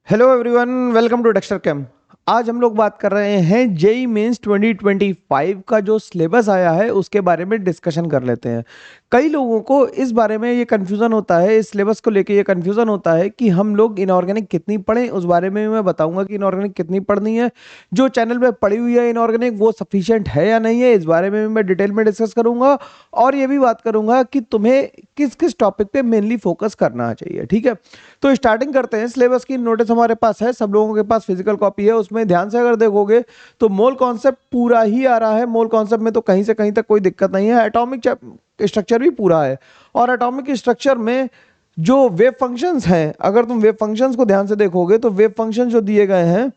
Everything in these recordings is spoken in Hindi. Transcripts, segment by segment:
Hello everyone, welcome to Dexter Cam. आज हम लोग बात कर रहे हैं जेई मेंस 2025 का जो सिलेबस आया है उसके बारे में डिस्कशन कर लेते हैं। कई लोगों को इस बारे में ये कन्फ्यूज़न होता है, इस सिलेबस को लेके ये कन्फ्यूज़न होता है कि हम लोग इनऑर्गेनिक कितनी पढ़ें। उस बारे में मैं बताऊंगा कि इनऑर्गेनिक कितनी पढ़नी है, जो चैनल पे पढ़ी हुई है इनऑर्गेनिक वो सफिशिएंट है या नहीं है, इस बारे में मैं डिटेल में डिस्कस करूंगा। और ये भी बात करूंगा कि तुम्हें किस किस टॉपिक पे मेनली फोकस करना चाहिए। ठीक है, तो स्टार्टिंग करते हैं। सिलेबस की नोटिस हमारे पास है, सब लोगों के पास फिजिकल कॉपी है। उसमें ध्यान से अगर देखोगे तो मोल कॉन्सेप्ट पूरा ही आ रहा है। मोल कॉन्सेप्ट में तो कहीं से कहीं तक कोई दिक्कत नहीं है। एटॉमिक स्ट्रक्चर भी पूरा है, और एटॉमिक स्ट्रक्चर में जो वेव फंक्शंस हैं, अगर तुम वेव फंक्शंस को ध्यान से देखोगे तो वेव फंक्शंस जो दिए गए हैं,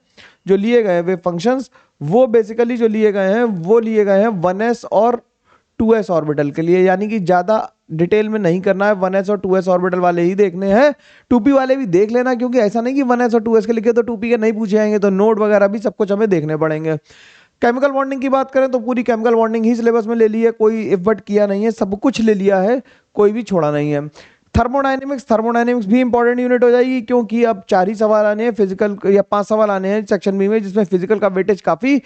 जो लिए गए हैं वेव फंक्शंस, वो बेसिकली जो लिए गए हैं वो लिए गए हैं 1s और 2s ऑर्बिटल के लिए। यानी कि ज्यादा डिटेल में नहीं करना है, 1s और 2s ऑर्बिटल वाले ही देखने हैं। 2p वाले भी देख लेना, क्योंकि ऐसा नहीं कि 1s और 2s के लिखे तो 2p के नहीं पूछे जाएंगे, तो नोट वगैरह भी सब कुछ हमें देखने पड़ेंगे। केमिकल बॉन्डिंग की बात करें तो पूरी केमिकल बॉन्डिंग ही सिलेबस में ले ली है, कोई इफ बट किया नहीं है, सब कुछ ले लिया है, कोई भी छोड़ा नहीं है। थर्मोडायनेमिक्स भी इंपॉर्टेंट यूनिट हो जाएगी, क्योंकि अब 4 ही सवाल आने हैं फिजिकल, या 5 सवाल आने हैं सेक्शन बी में, जिसमें फिजिकल का वेटेज काफी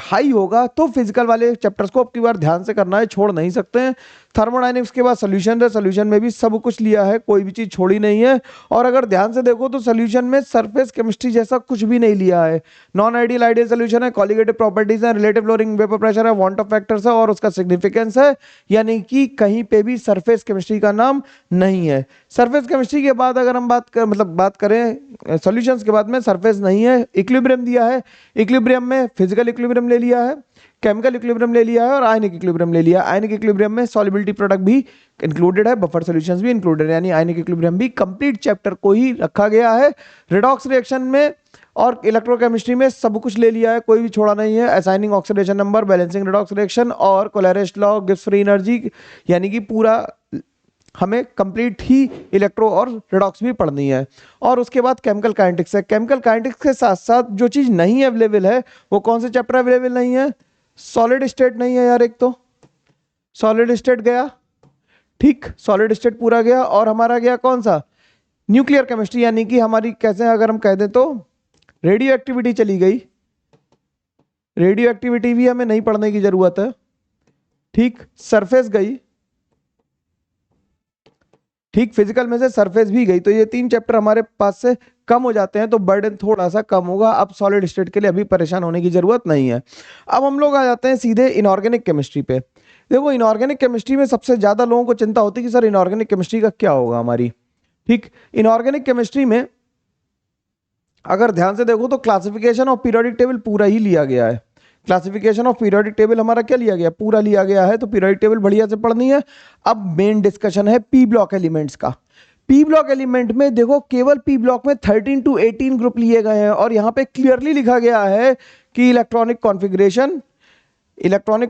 हाई होगा। तो फिजिकल वाले चैप्टर्स को अब की बार ध्यान से करना है, छोड़ नहीं सकते हैं। थर्मोडायनेमिक्स के बाद सोल्यूशन है, सोल्यूशन में भी सब कुछ लिया है, कोई भी चीज छोड़ी नहीं है। और अगर ध्यान से देखो तो सोल्यूशन में सरफेस केमिस्ट्री जैसा कुछ भी नहीं लिया है। नॉन आइडियल आइडियल सोल्यूशन है, कॉलिगेटिव प्रॉपर्टीज है, रिलेटिव फ्लोरिंग वेपर प्रेशर है, वांट ऑफ फैक्टर्स है और उसका सिग्निफिकेंस है। यानी कि कहीं पे भी सरफेस केमिस्ट्री का नाम नहीं है। सरफेस केमिस्ट्री के बाद अगर हम बात करें सॉल्यूशंस के बाद में, सरफेस नहीं है। इक्विलिब्रियम दिया है, इक्विलिब्रियम में फिजिकल इक्विलिब्रियम ले लिया है, केमिकल इक्विलिब्रियम ले लिया है और आयनिक इक्विलिब्रियम ले लिया है। आयनिक इक्विलिब्रियम में सॉल्युबिलिटी प्रोडक्ट भी इंक्लूडेड है, बफर सॉल्यूशंस भी इंक्लूडेड है, यानी आयनिक इक्विलिब्रियम भी कंप्लीट चैप्टर को ही रखा गया है। रिडॉक्स रिएक्शन में और इलेक्ट्रोकेमिस्ट्री में सब कुछ ले लिया है, कोई भी छोड़ा नहीं है। Assigning oxidation number, balancing redox reaction और कोलरेज लॉ, गिब्स फ्री एनर्जी, यानी कि पूरा हमें कंप्लीट ही इलेक्ट्रो और रिडॉक्स भी पढ़नी है। और उसके बाद केमिकल काइनेटिक्स है। केमिकल काइनेटिक्स के साथ साथ जो चीज नहीं अवेलेबल है, वो कौन से चैप्टर अवेलेबल नहीं है? सॉलिड स्टेट नहीं है यार, एक तो सॉलिड स्टेट गया, ठीक, सॉलिड स्टेट पूरा गया। और हमारा गया कौन सा? न्यूक्लियर केमिस्ट्री, यानी कि हमारी कैसे अगर हम कह दें तो रेडियो एक्टिविटी चली गई। रेडियो एक्टिविटी भी हमें नहीं पढ़ने की जरूरत है, ठीक। सरफेस गई, ठीक, फिजिकल में से सरफेस भी गई। तो ये 3 चैप्टर हमारे पास से कम हो जाते हैं, तो बर्डन थोड़ा सा कम होगा। अब सॉलिड स्टेट के लिए अभी परेशान होने की जरूरत नहीं है। अब हम लोग आ जाते हैं सीधे इनऑर्गेनिक केमिस्ट्री पे। देखो, इनऑर्गेनिक केमिस्ट्री में सबसे ज्यादा लोगों को चिंता होती है कि सर इनऑर्गेनिक केमिस्ट्री का क्या होगा हमारी। ठीक, इनऑर्गेनिक केमिस्ट्री में अगर ध्यान से देखो तो क्लासिफिकेशन ऑफ पीरियोडिक टेबल पूरा ही लिया गया है। क्लासिफिकेशन ऑफ पीरियोडिक टेबल हमारा क्या लिया गया? पूरा लिया गया है, तो पीरियोडिक टेबल बढ़िया से पढ़नी है। अब मेन डिस्कशन है पी ब्लॉक एलिमेंट्स का। पी ब्लॉक एलिमेंट में देखो, केवल पी ब्लॉक में 13 to 18 ग्रुप लिए गए हैं, और यहां पे क्लियरली लिखा गया है कि इलेक्ट्रॉनिक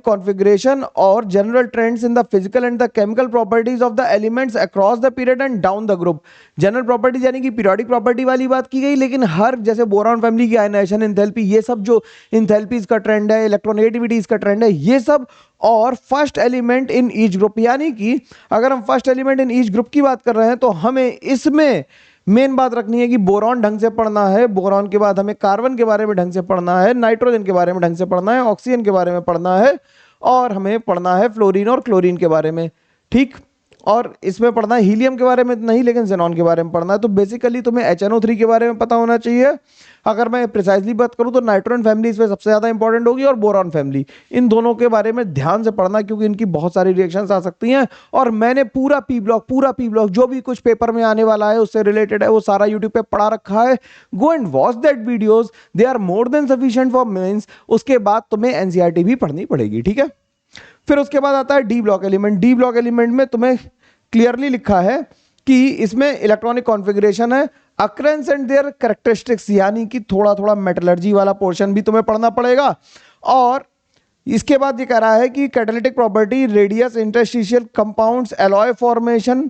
कॉन्फ़िगरेशन और general trends in the physical and the chemical properties of the elements across the period and down the group. General properties यानी कि पीरियोडिक प्रॉपर्टी वाली बात की गई, लेकिन हर जैसे बोरॉन फैमिली की आयनाइजेशन एंथैल्पी, ये सब जो एंथैल्पीज का ट्रेंड है, इलेक्ट्रोनेगेटिविटीज का ट्रेंड है, ये सब, और first element in each group. यानी कि अगर हम first element in each group की बात कर रहे हैं तो हमें इसमें मेन बात रखनी है कि बोरॉन ढंग से पढ़ना है, बोरॉन के बाद हमें कार्बन के बारे में ढंग से पढ़ना है, नाइट्रोजन के बारे में ढंग से पढ़ना है, ऑक्सीजन के बारे में पढ़ना है, और हमें पढ़ना है फ्लोरीन और क्लोरीन के बारे में, ठीक। और इसमें पढ़ना है हीलियम के बारे में नहीं, लेकिन जेनॉन के बारे में पढ़ना है। तो बेसिकली तुम्हें HNO3 के बारे में पता होना चाहिए। अगर मैं प्रिसाइजली बात करूं तो नाइट्रोजन फैमिली इसमें सबसे ज्यादा इंपॉर्टेंट होगी, और बोरॉन फैमिली, इन दोनों के बारे में ध्यान से पढ़ना, क्योंकि इनकी बहुत सारी रिएक्शंस आ सकती हैं। और मैंने पूरा पी ब्लॉक जो भी कुछ पेपर में आने वाला है उससे रिलेटेड है, वो सारा यूट्यूब पे पढ़ा रखा है। Go and watch that videos, they are more than sufficient for mains. उसके बाद तुम्हें एनसीईआरटी भी पढ़नी पड़ेगी, ठीक है। फिर उसके बाद आता है D block element. D block element में तुम्हें क्लियरली लिखा है कि इसमें इलेक्ट्रॉनिक कॉन्फ़िगरेशन है, अक्रेंस एंड देयर कैरेक्टरिस्टिक्स, यानी कि थोड़ा थोड़ा मेटलर्जी वाला पोर्शन भी तुम्हें पढ़ना पड़ेगा। और इसके बाद ये कह रहा है कि catalytic property, radius, interstitial compounds, alloy formation,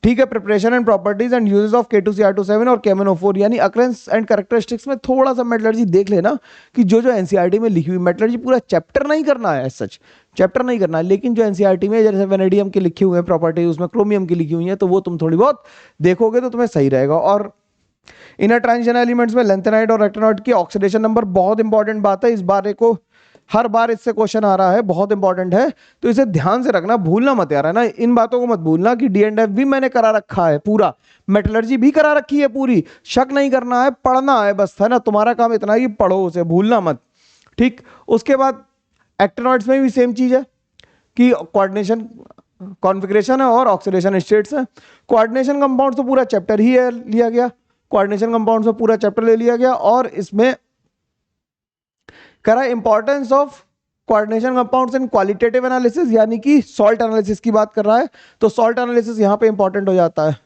ठीक है, preparation and properties and uses of K2Cr27 और KMnO4, यानी अकरेंस एंड कैरेक्टरिस्टिक्स में थोड़ा सा मेटलर्जी देख लेना, कि जो एनसीईआरटी में लिखी हुई मेटलर्जी, पूरा चैप्टर नहीं करना है, सच चैप्टर नहीं करना है, लेकिन जो एनसीईआरटी में जैसे वेनेडियम के लिखे हुए हैं प्रॉपर्टी, उसमें क्रोमियम की लिखी हुई है, तो वो तुम थोड़ी बहुत देखोगे तो तुम्हें सही रहेगा। और इनर ट्रांजिशन एलिमेंट्स में लैंथेनाइड और एक्टिनोइड की ऑक्सीडेशन नंबर बहुत इंपॉर्टेंट बात है, इस बारे को हर बार इससे क्वेश्चन आ रहा है, बहुत इंपॉर्टेंट है, तो इसे ध्यान से रखना, भूलना मत यार, है ना। इन बातों को मत भूलना कि डी&एफ भी मैंने करा रखा है पूरा, मेटलर्जी भी करा रखी है पूरी, शक नहीं करना है, पढ़ना है बस, है ना। तुम्हारा काम इतना है कि पढ़ो, उसे भूलना मत, ठीक। उसके बाद एक्टिनोइड्स में भी सेम चीज है कि कोऑर्डिनेशन कॉन्फ़िगरेशन है और ऑक्सीडेशन स्टेट्स है। कोऑर्डिनेशन कंपाउंड तो पूरा चैप्टर ही है लिया गया, कोऑर्डिनेशन कंपाउंड से पूरा चैप्टर ले लिया गया, और इसमें करा importance of coordination compounds in qualitative analysis, यानी कि सॉल्ट एनालिसिस की बात कर रहा है, तो सॉल्ट एनालिसिस यहां पे इंपॉर्टेंट हो जाता है।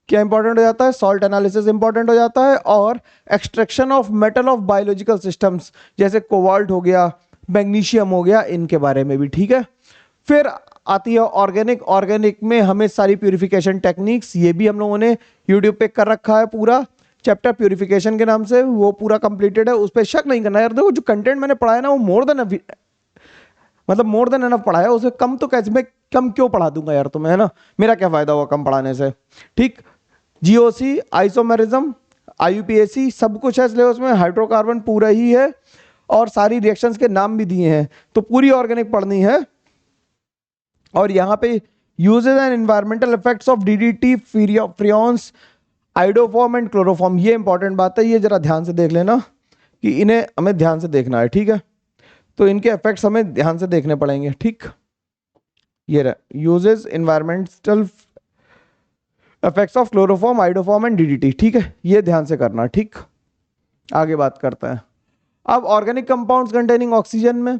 क्या इंपॉर्टेंट हो जाता है? सॉल्ट एनालिसिस इंपॉर्टेंट हो जाता है, और extraction of metal of biological systems जैसे कोबाल्ट हो गया, मैग्नीशियम हो गया, इनके बारे में भी, ठीक है। फिर आती है ऑर्गेनिक। ऑर्गेनिक में हमें सारी प्यूरिफिकेशन टेक्निक्स, ये भी हम लोगों ने यूट्यूब पे कर रखा है, पूरा चैप्टर प्यूरिफिकेशन के नाम से, वो पूरा कंप्लीटेड है, उस पर शक नहीं करना यार। देखो जो कंटेंट मैंने पढ़ा है ना, वो मोर देन एनफ पढ़ा है, उसे कम तो कैसे, मैं कम क्यों पढ़ा दूंगा यार तुम्हें, है ना, मेरा क्या फायदा हुआ कम पढ़ाने से, ठीक। जीओसी, आइसोमेरिज्म, आईयूपीएसी सब कुछ है सिलेबस में, हाइड्रोकार्बन पूरा ही है, और सारी रिएक्शंस के नाम भी दिए हैं, तो पूरी ऑर्गेनिक पढ़नी है। और यहाँ पे uses and environmental effects of DDT, freons, iodoform and chloroform, ये इंपॉर्टेंट बात है, ये जरा ध्यान से देख लेना कि इन्हें हमें ध्यान से देखना है, ठीक है। तो इनके इफेक्ट्स हमें ध्यान से देखने पड़ेंगे, ठीक। ये रहा uses, environmental effects of chloroform, iodoform and DDT, ठीक है, ये ध्यान से करना, ठीक। आगे बात करते हैं अब ऑर्गेनिक कंपाउंड्स कंटेनिंग ऑक्सीजन में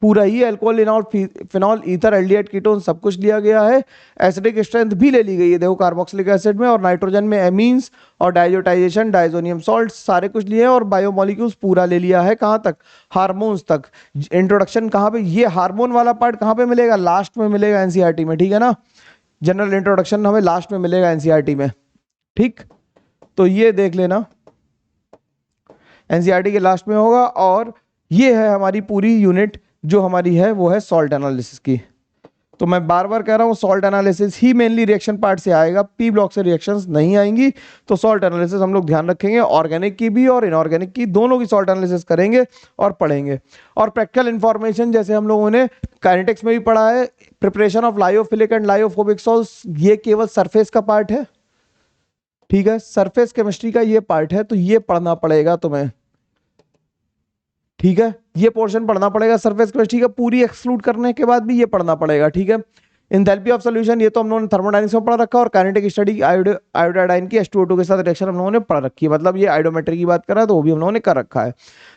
पूरा ही alcohol, enol, phenol, ether, aldehyde, ketone सब कुछ लिया गया है। एसिडिक स्ट्रेंथ भी ले ली गई है, देखो कार्बोक्सिलिक एसिड में, और नाइट्रोजन में एमीन्स और डाइजोटाइजेशन, डाइजोनियम सॉल्ट सारे कुछ लिए हैं, और बायोमोलिक्यूल्स पूरा ले लिया है। कहाँ तक? हार्मोन्स तक। इंट्रोडक्शन कहाँ पे? ये हार्मोन वाला पार्ट कहाँ पे मिलेगा? लास्ट में मिलेगा एनसीईआरटी में, ठीक है ना। जनरल इंट्रोडक्शन हमें लास्ट में मिलेगा एनसीईआरटी में, ठीक। तो ये देख लेना, एनसीईआरटी के लास्ट में होगा। और ये है हमारी पूरी यूनिट जो हमारी है, वो है सॉल्ट एनालिसिस की। तो मैं बार बार कह रहा हूँ, सॉल्ट एनालिसिस ही मेनली रिएक्शन पार्ट से आएगा, पी ब्लॉक से रिएक्शंस नहीं आएंगी। तो सॉल्ट एनालिसिस हम लोग ध्यान रखेंगे, ऑर्गेनिक की भी और इनऑर्गेनिक की, दोनों की सॉल्ट एनालिसिस करेंगे और पढ़ेंगे। और प्रैक्टिकल इंफॉर्मेशन जैसे हम लोगों ने काइनेटिक्स में भी पढ़ा है, preparation of lyophilic and lyophobic salts, ये केवल सरफेस का पार्ट है, ठीक है, सरफेस केमिस्ट्री का ये पार्ट है, तो ये पढ़ना पड़ेगा तुम्हें, ठीक है। ये पोर्शन पढ़ना पड़ेगा सरफेस केमिस्ट्री का, पूरी एक्सक्लूड करने के बाद भी ये पढ़ना पड़ेगा, ठीक है। एंथैल्पी ऑफ सॉल्यूशन, ये तो हम लोगों ने थर्मोडायनेमिक्स में पढ़ा रखा है, और काइनेटिक स्टडी आयोडाइन की H2O2 के साथ रिएक्शन हम लोगों ने पढ़ रखी है, मतलब ये आइडोमेट्री की बात कर रहा है तो वो भी हम लोगों ने कर रखा है।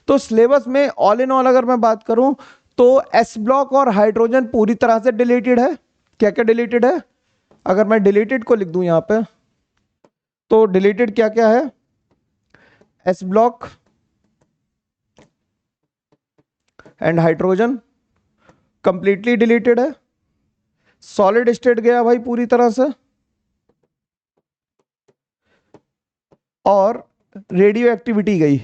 तो सिलेबस में ऑल इन ऑल अगर मैं बात करूं तो एस ब्लॉक और हाइड्रोजन पूरी तरह से डिलीटेड है। क्या क्या डिलीटेड है? अगर मैं डिलीटेड को लिख दूं यहां पे, तो डिलीटेड क्या क्या है? S block and hydrogen completely deleted है। सॉलिड स्टेट गया भाई पूरी तरह से, और रेडियो एक्टिविटी गई,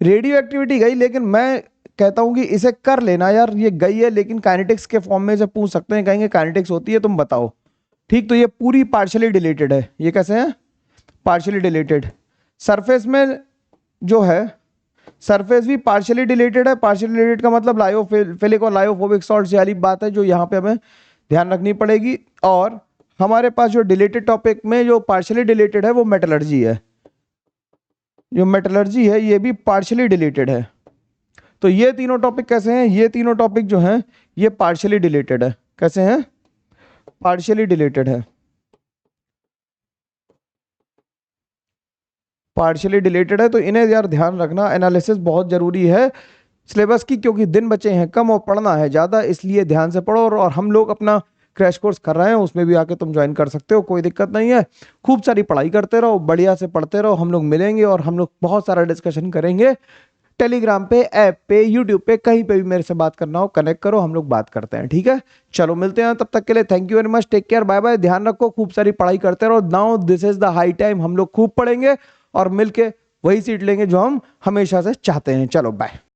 रेडियो एक्टिविटी गई। लेकिन मैं कहता हूं कि इसे कर लेना यार, ये गई है लेकिन काइनेटिक्स के फॉर्म में से पूछ सकते हैं, कहेंगे काइनेटिक्स होती है तुम बताओ, ठीक। तो ये पूरी पार्शियली डिलीटेड है। ये कैसे है? Partially deleted. सरफेस में जो है, सरफेस भी पार्शियली डिलीटेड है। पार्शियली डिलीटेड का मतलब लायोफिलिक और लायोफोबिक सॉल्ट्स वाली बात है जो यहाँ पे हमें ध्यान रखनी पड़ेगी। और हमारे पास जो डिलीटेड टॉपिक में जो पार्शियली डिलीटेड है वो मेटलर्जी है, जो मेटलर्जी है ये भी पार्शियली डिलीटेड है। तो ये तीनों टॉपिक कैसे हैं? ये तीनों टॉपिक जो हैं ये पार्शियली डिलीटेड है। कैसे हैं? पार्शियली डिलीटेड है, पार्शियली डिलीटेड है। तो इन्हें यार ध्यान रखना, एनालिसिस बहुत जरूरी है सिलेबस की, क्योंकि दिन बचे हैं कम और पढ़ना है ज़्यादा, इसलिए ध्यान से पढ़ो। और हम लोग अपना क्रैश कोर्स कर रहे हैं, उसमें भी आके तुम ज्वाइन कर सकते हो, कोई दिक्कत नहीं है। खूब सारी पढ़ाई करते रहो, बढ़िया से पढ़ते रहो, हम लोग मिलेंगे और हम लोग बहुत सारा डिस्कशन करेंगे। टेलीग्राम पे, ऐप पे, यूट्यूब पे, कहीं पे भी मेरे से बात करना हो कनेक्ट करो, हम लोग बात करते हैं, ठीक है। चलो मिलते हैं, तब तक के लिए thank you very much, take care, bye bye, ध्यान रखो, खूब सारी पढ़ाई करते रहो। Now this is the high time, हम लोग खूब पढ़ेंगे और मिलके वही सीट लेंगे जो हम हमेशा से चाहते हैं। चलो बाय।